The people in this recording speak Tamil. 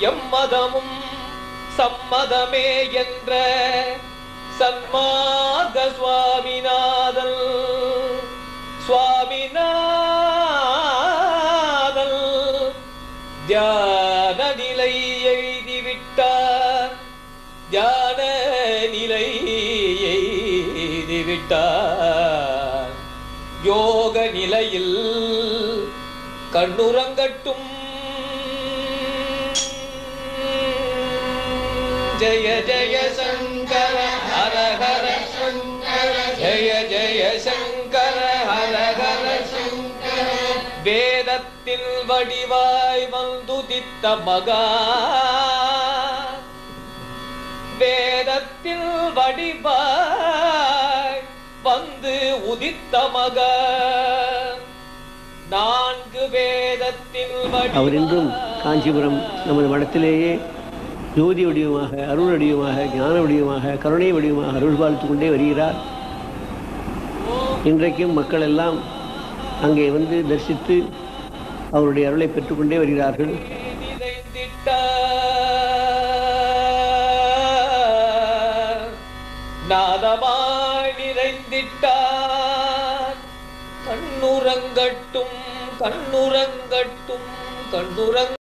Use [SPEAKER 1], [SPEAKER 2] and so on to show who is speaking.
[SPEAKER 1] எம்மதமும் சம்மதமே என்ற சன்மார்க்க சுவாமிநாதன் தியான நிலை எழுதிவிட்டார். தியான நிலை எழுதிவிட்டார். யோக நிலையில் கண்ணுறங்கட்டும். ஜய ஜய சங்கர ஹர ஹர சங்கர ஜய ஜய சங்கர ஹர ஹர சங்கர. வேதத்தில் வடிவாய் வந்துதித்த மகா, வேதத்தில் வடிவாய் வந்து உதித்த மகா, நான்கு வேதத்தில்
[SPEAKER 2] அவர் இன்றும் காஞ்சிபுரம் நமது மடத்திலேயே ஜோதி வடிவமாக, அருள் வடிவமாக, ஞான வடிவமாக, கருணை வடிவமாக அருள் பாலித்துக் கொண்டே வருகிறார். இன்றைக்கும் மக்கள் எல்லாம் அங்கே வந்து தரிசித்து அவருடைய அருளை பெற்றுக்கொண்டே வருகிறார்கள்.
[SPEAKER 1] நாதமாய் நிறைந்திட்டார். கண்ணுறங்கட்டும் கண்ணுறங்கட்டும் கண்ணுறங்க